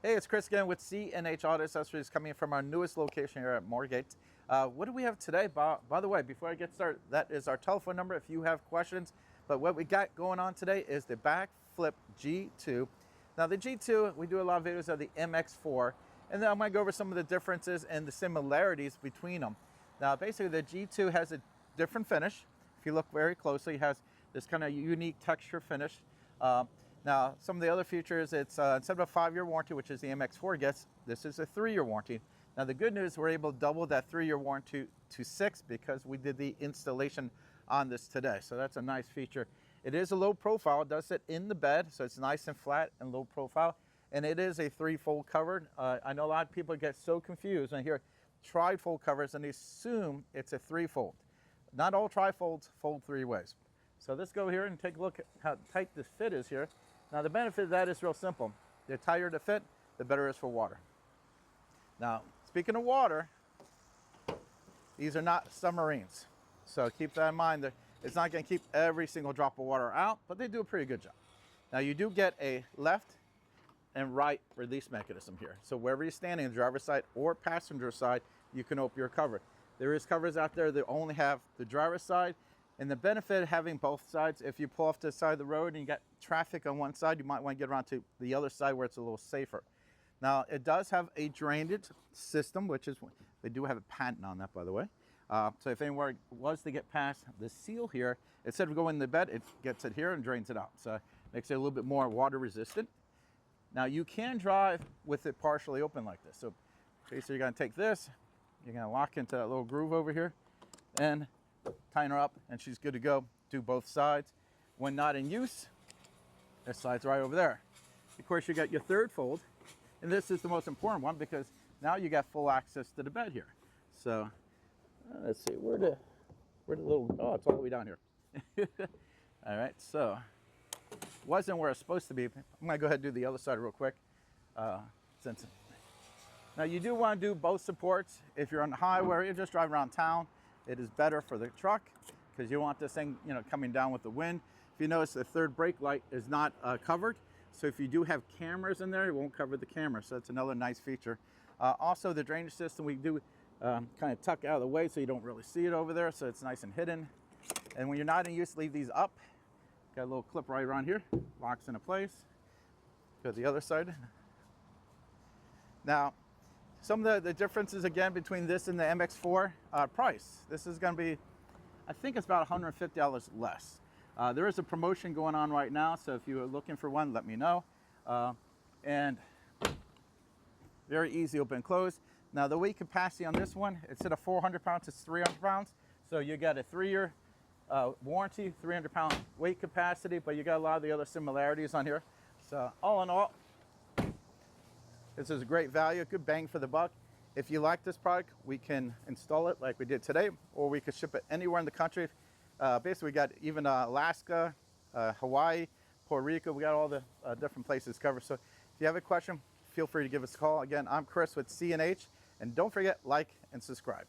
Hey, it's Chris again with C&H Auto Accessories coming from our newest location here at Margate. What do we have today? By the way, before I get started, that is our telephone number if you have questions. But what we got going on today is the backflip G2. Now the G2, we do a lot of videos of the MX4, and then I'm going to go over some of the differences and the similarities between them. Now basically the G2 has a different finish. If you look very closely, it has this kind of unique texture finish. Now, some of the other features, it's instead of a 5-year warranty, which is the MX4 gets, this is a 3-year warranty. Now, the good news, we're able to double that 3-year warranty to 6 because we did the installation on this today. So that's a nice feature. It is a low profile. It does sit in the bed, so it's nice and flat and low profile. And it is a 3-fold cover. I know a lot of people get so confused when they hear tri-fold covers and they assume it's a 3-fold. Not all tri-folds fold 3 ways. So let's go here and take a look at how tight this fit is here. Now the benefit of that is real simple. The tighter the fit, the better it is for water. Now, speaking of water, these are not submarines. So keep that in mind. It's not going to keep every single drop of water out, but they do a pretty good job. Now you do get a left and right release mechanism here. So wherever you're standing, the driver's side or passenger side, you can open your cover. There is covers out there that only have the driver's side. And the benefit of having both sides, if you pull off to the side of the road and you got traffic on one side, you might want to get around to the other side where it's a little safer. Now, it does have a drainage system, which is, they do have a patent on that, by the way. So if anywhere was to get past the seal here, instead of going in the bed, it gets it here and drains it out. So it makes it a little bit more water resistant. Now, you can drive with it partially open like this. So basically, you're going to take this, you're going to lock into that little groove over here, and tighten her up, and she's good to go. Do both sides. When not in use, it slides right over there. Of course, you got your third fold, and this is the most important one because now you got full access to the bed here. So let's see, where the little, oh, it's all the way down here. All right, so wasn't where it's supposed to be. I'm gonna go ahead and do the other side real quick. Now you do want to do both supports if you're on the highway or you're just driving around town. It is better for the truck because you want this thing, coming down with the wind. If you notice, the third brake light is not covered. So if you do have cameras in there, it won't cover the camera. So that's another nice feature. Also, the drainage system, we do kind of tuck out of the way so you don't really see it over there. So it's nice and hidden. And when you're not in use, leave these up. Got a little clip right around here, locks into place. Go to the other side. Now, some of the differences, again, between this and the MX4 price. This is going to be, I think it's about $150 less. There is a promotion going on right now, so if you're looking for one, let me know. And very easy open and close. Now, the weight capacity on this one, instead of 400 pounds, it's 300 pounds. So you got a 3-year warranty, 300-pound weight capacity, but you got a lot of the other similarities on here. So all in all, this is a great value, a good bang for the buck. If you like this product, we can install it like we did today, or we could ship it anywhere in the country. Basically, we got even Alaska, Hawaii, Puerto Rico. We got all the different places covered. So if you have a question, feel free to give us a call. Again, I'm Chris with C&H, and don't forget, like and subscribe.